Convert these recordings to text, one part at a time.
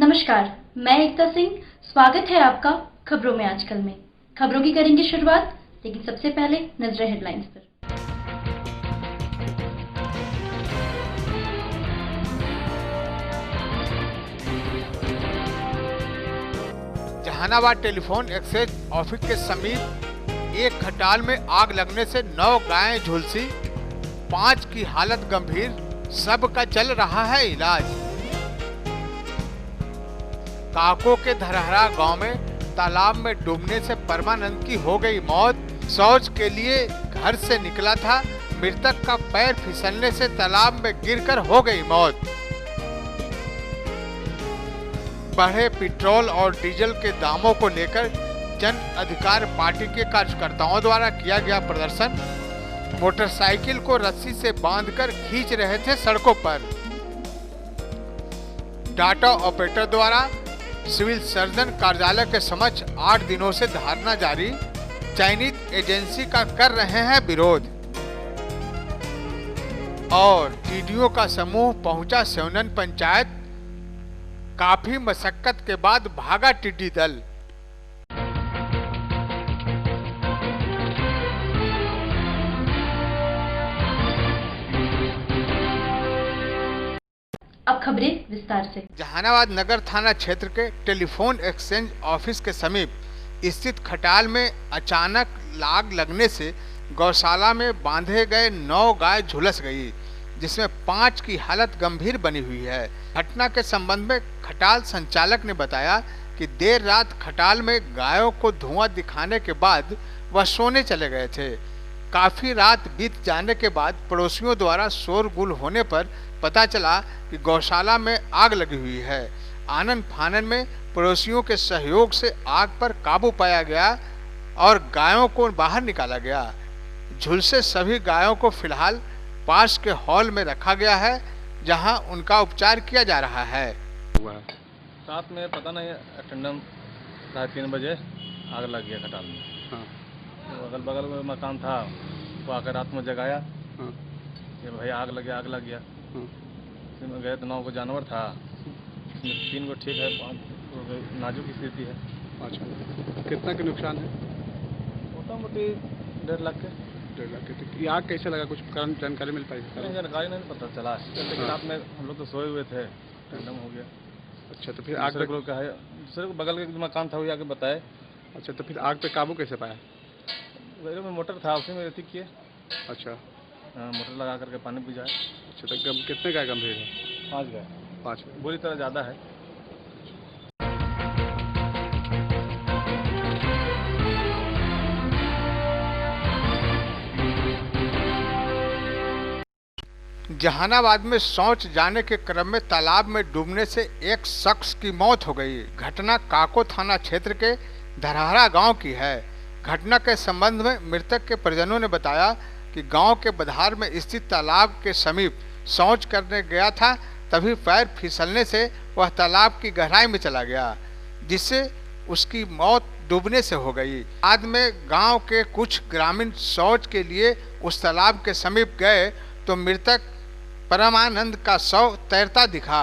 नमस्कार, मैं एकता सिंह। स्वागत है आपका खबरों में आजकल में। खबरों की करेंगे शुरुआत, लेकिन सबसे पहले नजरें हेडलाइंस पर। जहानाबाद टेलीफोन एक्सचेंज ऑफिस के समीप एक खटाल में आग लगने से 9 गायें झुलसी, 5 की हालत गंभीर, सबका चल रहा है इलाज। काको के धरहरा गांव में तालाब में डूबने से परमानंद की हो गई मौत। शौच के लिए घर से निकला था, मृतक का पैर फिसलने से तालाब में गिरकर हो गई मौत। बढ़े पेट्रोल और डीजल के दामों को लेकर जन अधिकार पार्टी के कार्यकर्ताओं द्वारा किया गया प्रदर्शन। मोटरसाइकिल को रस्सी से बांधकर खींच रहे थे सड़कों पर। डाटा ऑपरेटर द्वारा सिविल सर्जन कार्यालय के समक्ष 8 दिनों से धरना जारी, चयनित एजेंसी का कर रहे हैं विरोध। और टीडीओ का समूह पहुंचा सेवनन पंचायत, काफी मशक्कत के बाद भागा टिड्डी दल। अब खबरें विस्तार से। जहानाबाद नगर थाना क्षेत्र के टेलीफोन एक्सचेंज ऑफिस के समीप स्थित खटाल में अचानक आग लगने से गौशाला में बांधे गए 9 गाय झुलस गई, जिसमें 5 की हालत गंभीर बनी हुई है। घटना के संबंध में खटाल संचालक ने बताया कि देर रात खटाल में गायों को धुआं दिखाने के बाद वह सोने चले गए थे। काफी रात बीत जाने के बाद पड़ोसियों द्वारा शोरगुल होने पर पता चला कि गौशाला में आग लगी हुई है। आनन फानन में पड़ोसियों के सहयोग से आग पर काबू पाया गया और गायों को बाहर निकाला गया। झुलसे सभी गायों को फिलहाल पास के हॉल में रखा गया है, जहां उनका उपचार किया जा रहा है। रात में पता नहीं अटेंडम 3:30 बजे आग लग गया खटाल में। हाँ। तो अगल बगल में मकान था, वो आकर रात में जगाया। हाँ। ये भाई आग लग गया। हाँ। इसमें गए तो 9 को जानवर था, इसमें 3 को ठीक है, 5 नाजुक स्थिति है। अच्छा, कितना के नुकसान है? मोटा-मोटी 1.5 लाख के। 1.5 लाख के। आग कैसे लगा, कुछ कारण जानकारी मिल पाई? जानकारी नहीं पता चला, लेकिन रात में हम लोग तो सोए हुए थे, अटेंडम हो गया। अच्छा, तो फिर आग लोग का है, दूसरे को बगल के मकान था, वही आके बताए। अच्छा, तो फिर आग पे काबू कैसे पाया? मेरे में मोटर था, उसी में रेती किए। अच्छा, मोटर लगा करके पानी बुझाए। अच्छा, तो कितने गाय गंभीर है? 5 गाय। 5 बुरी तरह ज़्यादा है। जहानाबाद में शौच जाने के क्रम में तालाब में डूबने से एक शख्स की मौत हो गई। घटना काको थाना क्षेत्र के धरहरा गांव की है। घटना के संबंध में मृतक के परिजनों ने बताया कि गांव के बधार में स्थित तालाब के समीप शौच करने गया था, तभी पैर फिसलने से वह तालाब की गहराई में चला गया, जिससे उसकी मौत डूबने से हो गई। बाद में गांव के कुछ ग्रामीण शौच के लिए उस तालाब के समीप गए तो मृतक परमानंद का शव तैरता दिखा,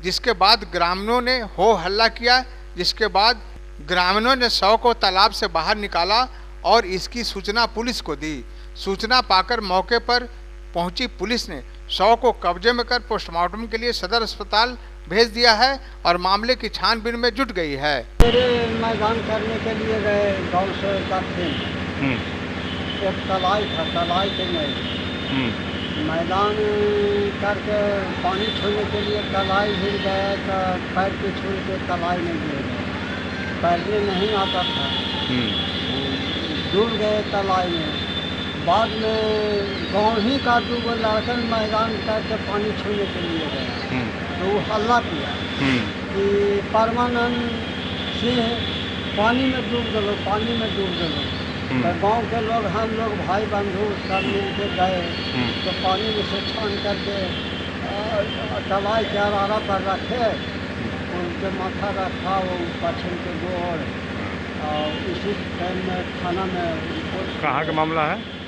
जिसके बाद ग्रामीणों ने हो हल्ला किया, जिसके बाद ग्रामीणों ने शव को तालाब से बाहर निकाला और इसकी सूचना पुलिस को दी। सूचना पाकर मौके पर पहुंची पुलिस ने शव को कब्जे में कर पोस्टमार्टम के लिए सदर अस्पताल भेज दिया है और मामले की छानबीन में जुट गई है। मेरे मैदान करने के लिए गए गाँव से काफी एक तलाई था, तलाई के मैदान करके पानी छोड़ने के लिए तलाई गिर गए तो पैर पे छूल के तलाई में गिर गए। तैरने नहीं आता था, डूब गए तलाई में। बाद में गाँव ही का 2 लड़कन मैदान करके पानी छूने के लिए गया, तो वो हल्ला किया कि परमानंद सिंह पानी में डूब गए। तो गाँव के लोग, हम लोग भाई बंधु सब मिल के गए, तो पानी में से छान करके तलाई के अरारा पर रखे, उनके माथा रखा, वो पछन के गोड़, और इसी टाइम में थाना में। कहाँ का मामला है?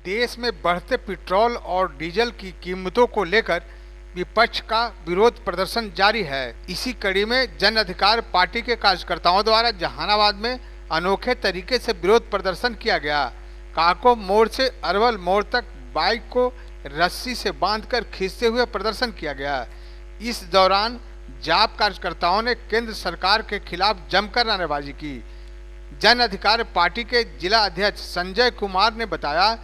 देश में बढ़ते पेट्रोल और डीजल की कीमतों को लेकर विपक्ष का विरोध प्रदर्शन जारी है। इसी कड़ी में जन अधिकार पार्टी के कार्यकर्ताओं द्वारा जहानाबाद में अनोखे तरीके से विरोध प्रदर्शन किया गया। काको मोड़ से अरवल मोड़ तक बाइक को रस्सी से बांधकर खींचते हुए प्रदर्शन किया गया। इस दौरान जाप कार्यकर्ताओं ने केंद्र सरकार के खिलाफ जमकर नारेबाजी की। जन अधिकार पार्टी के जिला अध्यक्ष संजय कुमार ने बताया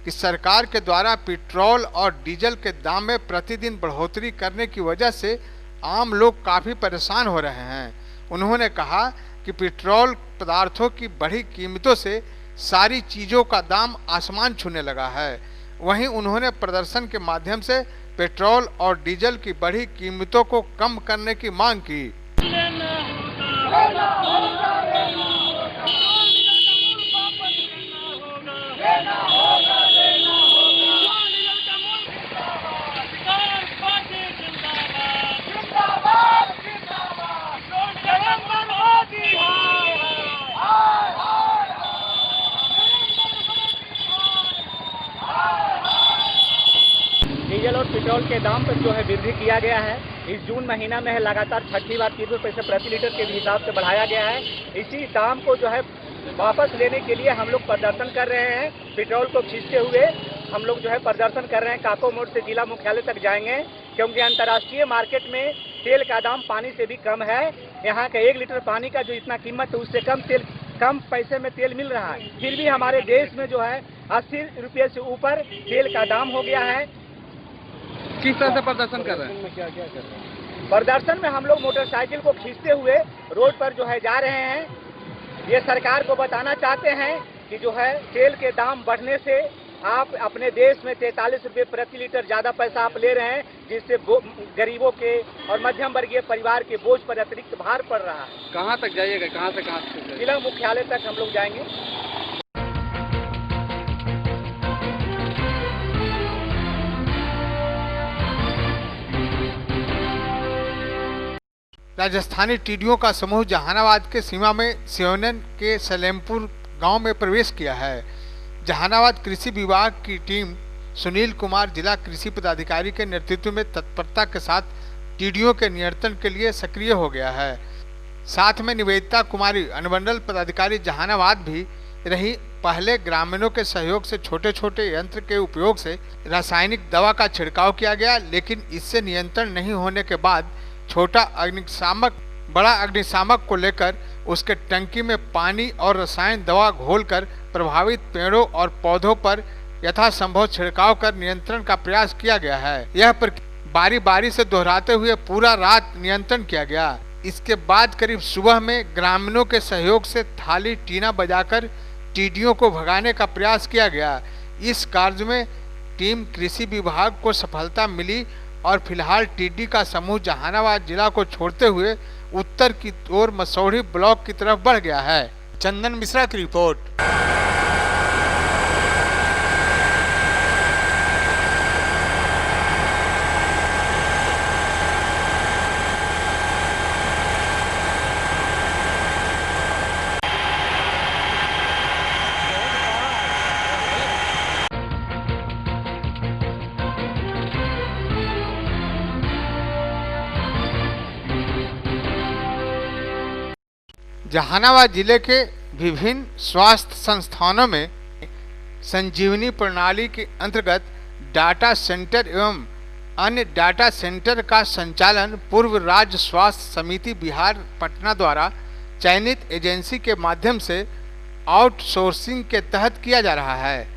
कि सरकार के द्वारा पेट्रोल और डीजल के दाम में प्रतिदिन बढ़ोतरी करने की वजह से आम लोग काफी परेशान हो रहे हैं। उन्होंने कहा कि पेट्रोल पदार्थों की बढ़ी कीमतों से सारी चीजों का दाम आसमान छूने लगा है। वहीं उन्होंने प्रदर्शन के माध्यम से पेट्रोल और डीजल की बढ़ी कीमतों को कम करने की मांग की। डीजल और पेट्रोल के दाम पर जो है वृद्धि किया गया है। इस जून महीना में है लगातार छठी बार 3 रुपये प्रति लीटर के हिसाब से बढ़ाया गया है। इसी दाम को जो है वापस लेने के लिए हम लोग प्रदर्शन कर रहे हैं। पेट्रोल को खींचते हुए हम लोग जो है प्रदर्शन कर रहे हैं। काको मोड़ से जिला मुख्यालय तक जाएंगे, क्योंकि अंतर्राष्ट्रीय मार्केट में तेल का दाम पानी से भी कम है। यहाँ का 1 लीटर पानी का जो इतना कीमत है उससे कम पैसे में तेल मिल रहा है। फिर भी हमारे देश में जो है 80 रुपये से ऊपर तेल का दाम हो गया है। किस तरह से प्रदर्शन कर रहे हैं? क्या कर रहे हैं? प्रदर्शन में हम लोग मोटरसाइकिल को खींचते हुए रोड पर जो है जा रहे हैं। ये सरकार को बताना चाहते हैं कि जो है तेल के दाम बढ़ने से आप अपने देश में 43 रुपये प्रति लीटर ज़्यादा पैसा आप ले रहे हैं, जिससे गरीबों के और मध्यम वर्गीय परिवार के बोझ पर अतिरिक्त भार पड़ रहा है। कहाँ तक जाइएगा? कहाँ से कहाँ तक? जिला मुख्यालय तक हम लोग जाएंगे। राजस्थानी टिड्डियों का समूह जहानाबाद के सीमा में सियोनन के सलेमपुर गांव में प्रवेश किया है। जहानाबाद कृषि विभाग की टीम सुनील कुमार जिला कृषि पदाधिकारी के नेतृत्व में तत्परता के साथ टिड्डियों के नियंत्रण के लिए सक्रिय हो गया है। साथ में निवेदिता कुमारी अनुमंडल पदाधिकारी जहानाबाद भी रही। पहले ग्रामीणों के सहयोग से छोटे छोटे यंत्र के उपयोग से रासायनिक दवा का छिड़काव किया गया, लेकिन इससे नियंत्रण नहीं होने के बाद छोटा अग्निशामक बड़ा अग्निशामक को लेकर उसके टंकी में पानी और रसायन दवा घोलकर प्रभावित पेड़ों और पौधों पर यथासंभव छिड़काव कर नियंत्रण का प्रयास किया गया है। यह बारी बारी से दोहराते हुए पूरा रात नियंत्रण किया गया। इसके बाद करीब सुबह में ग्रामीणों के सहयोग से थाली टीना बजाकर टिड्डियों को भगाने का प्रयास किया गया। इस कार्य में टीम कृषि विभाग को सफलता मिली और फिलहाल टिड्डी का समूह जहानाबाद जिला को छोड़ते हुए उत्तर की ओर मसौढ़ी ब्लॉक की तरफ बढ़ गया है। चंदन मिश्रा की रिपोर्ट। जहानाबाद जिले के विभिन्न स्वास्थ्य संस्थानों में संजीवनी प्रणाली के अंतर्गत डाटा सेंटर एवं अन्य डाटा सेंटर का संचालन पूर्व राज्य स्वास्थ्य समिति बिहार पटना द्वारा चयनित एजेंसी के माध्यम से आउटसोर्सिंग के तहत किया जा रहा है।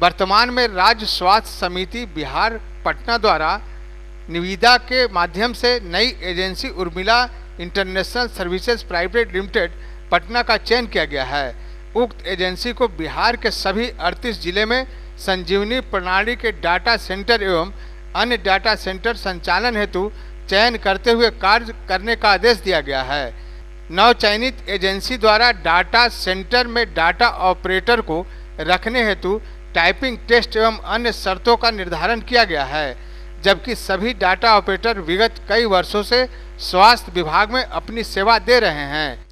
वर्तमान में राज्य स्वास्थ्य समिति बिहार पटना द्वारा निविदा के माध्यम से नई agency Urmila international services private limited Patna का चयन किया गया है। उक्त एजेंसी को बिहार के सभी 38 जिले में संजीवनी प्रणाली के डाटा सेंटर एवं अन्य डाटा सेंटर संचालन हेतु चयन करते हुए कार्य करने का आदेश दिया गया है। नव चयनित एजेंसी द्वारा डाटा सेंटर में डाटा ऑपरेटर को रखने हेतु टाइपिंग टेस्ट एवं अन्य शर्तों का निर्धारण किया गया है, जबकि सभी डाटा ऑपरेटर विगत कई वर्षों से स्वास्थ्य विभाग में अपनी सेवा दे रहे हैं।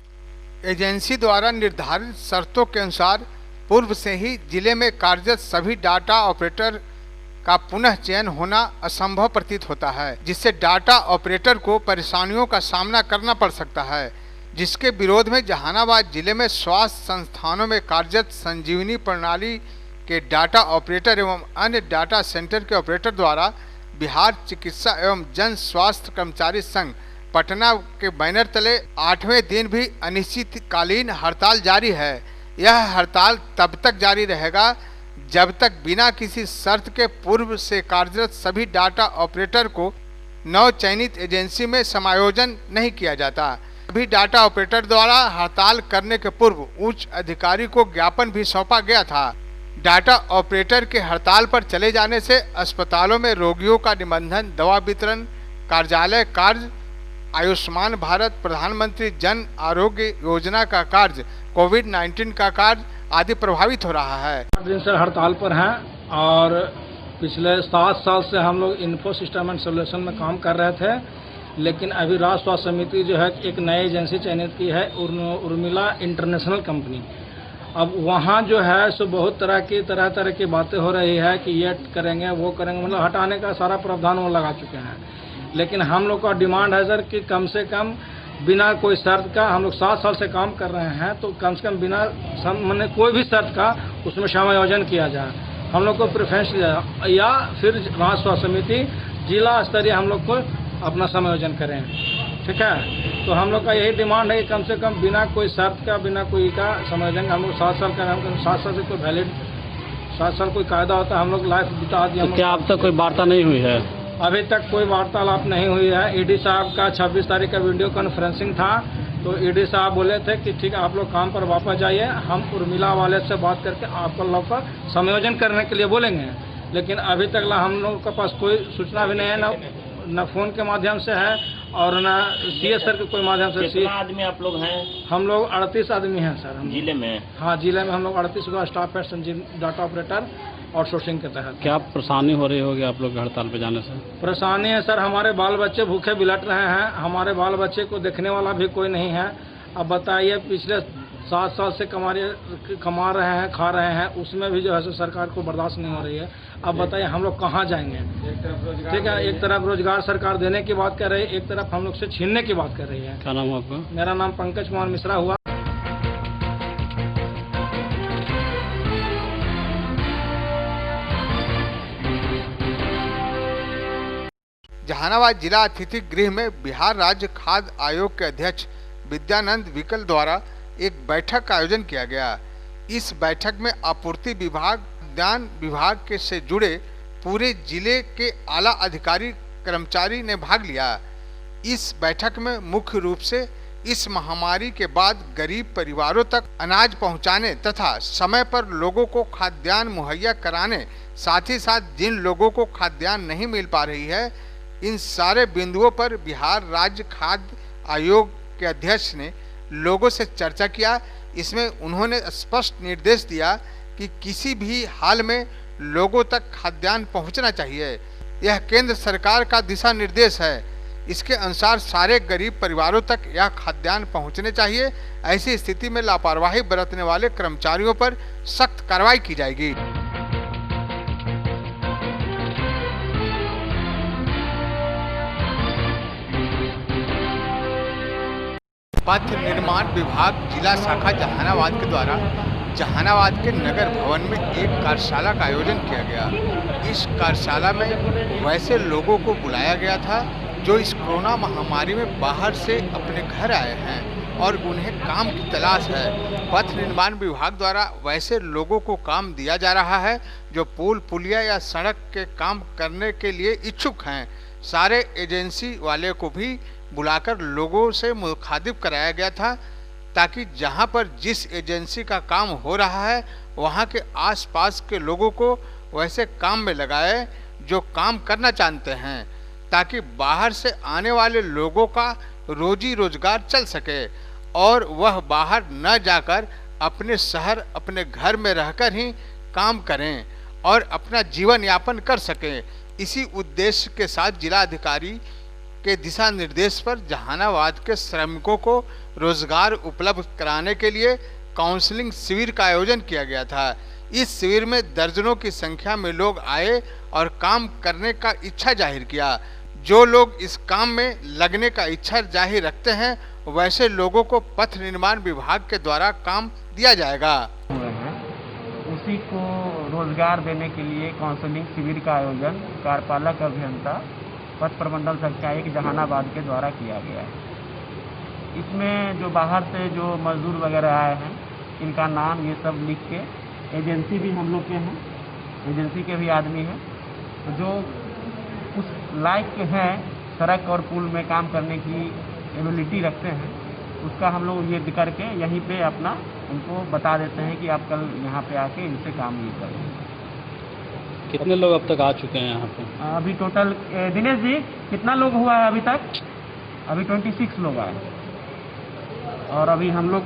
एजेंसी द्वारा निर्धारित शर्तों के अनुसार पूर्व से ही जिले में कार्यरत सभी डाटा ऑपरेटर का पुनः चयन होना असंभव प्रतीत होता है, जिससे डाटा ऑपरेटर को परेशानियों का सामना करना पड़ सकता है, जिसके विरोध में जहानाबाद जिले में स्वास्थ्य संस्थानों में कार्यरत संजीवनी प्रणाली के डाटा ऑपरेटर एवं अन्य डाटा सेंटर के ऑपरेटर द्वारा बिहार चिकित्सा एवं जन स्वास्थ्य कर्मचारी संघ पटना के बैनर तले 8वें दिन भी अनिश्चितकालीन हड़ताल जारी है। यह हड़ताल तब तक जारी रहेगा जब तक बिना किसी शर्त के पूर्व से कार्यरत सभी डाटा ऑपरेटर को नव चयनित एजेंसी में समायोजन नहीं किया जाता। सभी डाटा ऑपरेटर द्वारा हड़ताल करने के पूर्व उच्च अधिकारी को ज्ञापन भी सौंपा गया था। डाटा ऑपरेटर के हड़ताल पर चले जाने से अस्पतालों में रोगियों का निबंधन, दवा वितरण, कार्यालय कार्य, आयुष्मान भारत, प्रधानमंत्री जन आरोग्य योजना का कार्य, कोविड-19 का कार्य आदि प्रभावित हो रहा है। 8 दिन से हड़ताल पर हैं और पिछले 7 साल से हम लोग इन्फो सिस्टम एंड सोल्यूशन में काम कर रहे थे, लेकिन अभी राज्य स्वास्थ्य समिति जो है एक नई एजेंसी चयनित की है, उर्मिला इंटरनेशनल कंपनी। अब वहाँ जो है सो बहुत तरह की बातें हो रही है कि ये करेंगे वो करेंगे, मतलब हटाने का सारा प्रावधान वो लगा चुके हैं। लेकिन हम लोग का डिमांड है सर कि कम से कम बिना कोई शर्त का, हम लोग 7 साल से काम कर रहे हैं, तो कम से कम बिना मैंने कोई भी शर्त का उसमें समायोजन किया जाए, हम लोग को प्रेफरेंस दिया जाए, या फिर राज्य स्वास्थ्य समिति जिला स्तरीय हम लोग को अपना समायोजन करें। ठीक है, तो हम लोग का यही डिमांड है कि कम से कम बिना कोई शर्त का, बिना कोई का समायोजन, हम लोग 7 साल का, 7 साल से कोई वैलिड 7 साल कोई कायदा होता है, हम लोग लाइफ बिता दिया। तो क्या अब तक कोई वार्ता नहीं हुई है? अभी तक कोई वार्तालाप नहीं हुई है। ईडी साहब का 26 तारीख का वीडियो कॉन्फ्रेंसिंग था, तो ईडी साहब बोले थे कि ठीक है आप लोग काम पर वापस जाइए, हम उर्मिला वाले से बात करके आपको लोग का समायोजन करने के लिए बोलेंगे। लेकिन अभी तक हम लोग के पास कोई सूचना भी नहीं है, न फोन के माध्यम से है और न CS सर के कोई माध्यम से। कितना आदमी आप लोग हैं? हम लोग 38 आदमी हैं सर। हम जिले में? हाँ, जिले में हम लोग 38 का स्टाफ है संजीव डाटा ऑपरेटर और सोर्सिंग के तहत। क्या परेशानी हो रही होगी आप लोग हड़ताल पे जाने से? परेशानी है सर, हमारे बाल बच्चे भूखे बिलट रहे हैं, हमारे बाल बच्चे को देखने वाला भी कोई नहीं है। अब बताइए, पिछले 7 साल से कमा रहे हैं, खा रहे हैं, उसमें भी जो है सो सरकार को बर्दाश्त नहीं हो रही है। अब बताइए हम लोग कहाँ जाएंगे? ठीक है, एक तरफ रोजगार सरकार देने की बात कर रही है, एक तरफ हम लोग से छीनने की बात कर रही है। क्या नाम है आपका? मेरा नाम पंकज कुमार मिश्रा हुआ। जहानाबाद जिला अतिथि गृह में बिहार राज्य खाद्य आयोग के अध्यक्ष विद्यानंद विकल द्वारा एक बैठक का आयोजन किया गया। इस बैठक में आपूर्ति विभाग, उद्यान विभाग के से जुड़े पूरे जिले के आला अधिकारी कर्मचारी ने भाग लिया। इस बैठक में मुख्य रूप से इस महामारी के बाद गरीब परिवारों तक अनाज पहुंचाने तथा समय पर लोगों को खाद्यान्न मुहैया कराने, साथ ही साथ जिन लोगों को खाद्यान्न नहीं मिल पा रही है, इन सारे बिंदुओं पर बिहार राज्य खाद्य आयोग के अध्यक्ष ने लोगों से चर्चा किया। इसमें उन्होंने स्पष्ट निर्देश दिया कि किसी भी हाल में लोगों तक खाद्यान्न पहुंचना चाहिए। यह केंद्र सरकार का दिशा निर्देश है। इसके अनुसार सारे गरीब परिवारों तक यह खाद्यान्न पहुंचने चाहिए। ऐसी स्थिति में लापरवाही बरतने वाले कर्मचारियों पर सख्त कार्रवाई की जाएगी। पथ निर्माण विभाग जिला शाखा जहानाबाद के द्वारा जहानाबाद के नगर भवन में एक कार्यशाला का आयोजन किया गया। इस कार्यशाला में वैसे लोगों को बुलाया गया था जो इस कोरोना महामारी में बाहर से अपने घर आए हैं और उन्हें काम की तलाश है। पथ निर्माण विभाग द्वारा वैसे लोगों को काम दिया जा रहा है जो पुल, पुलिया या सड़क के काम करने के लिए इच्छुक हैं। सारे एजेंसी वाले को भी बुलाकर लोगों से मुखातिब कराया गया था ताकि जहां पर जिस एजेंसी का काम हो रहा है वहां के आसपास के लोगों को वैसे काम में लगाए जो काम करना चाहते हैं, ताकि बाहर से आने वाले लोगों का रोजी रोजगार चल सके और वह बाहर न जाकर अपने शहर, अपने घर में रहकर ही काम करें और अपना जीवन यापन कर सकें। इसी उद्देश्य के साथ जिला अधिकारी के दिशा निर्देश पर जहानाबाद के श्रमिकों को रोजगार उपलब्ध कराने के लिए काउंसलिंग शिविर का आयोजन किया गया था। इस शिविर में दर्जनों की संख्या में लोग आए और काम करने का इच्छा जाहिर किया। जो लोग इस काम में लगने का इच्छा जाहिर रखते हैं वैसे लोगों को पथ निर्माण विभाग के द्वारा काम दिया जाएगा। उसी को रोजगार देने के लिए काउंसलिंग शिविर का आयोजन कार्यपालक अभियंता पथ प्रमंडल संख्या 1 जहानाबाद के द्वारा किया गया है। इसमें जो बाहर से जो मजदूर वगैरह आए हैं इनका नाम ये सब लिख के, एजेंसी भी हम लोग के हैं, एजेंसी के भी आदमी हैं जो उस लायक के हैं सड़क और पुल में काम करने की एबिलिटी रखते हैं, उसका हम लोग ये करके यहीं पे अपना उनको बता देते हैं कि आप कल यहाँ पे आके इनसे काम ये करेंगे। कितने लोग अब तक आ चुके हैं यहाँ पे? अभी टोटल दिनेश जी कितना लोग हुआ है अभी तक? अभी 26 लोग आए और अभी हम लोग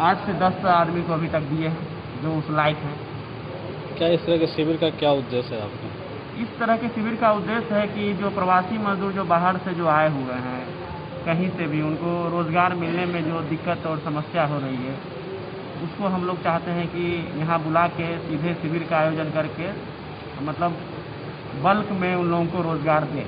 8 से 10 आदमी को अभी तक दिए हैं जो उस लायक हैं। क्या इस तरह के शिविर का क्या उद्देश्य है आपका? इस तरह के शिविर का उद्देश्य है कि जो प्रवासी मजदूर जो बाहर से जो आए हुए हैं कहीं से भी, उनको रोज़गार मिलने में जो दिक्कत और समस्या हो रही है उसको हम लोग चाहते हैं कि यहाँ बुला के सीधे शिविर का आयोजन करके मतलब बल्क में उन लोगों को रोज़गार दें।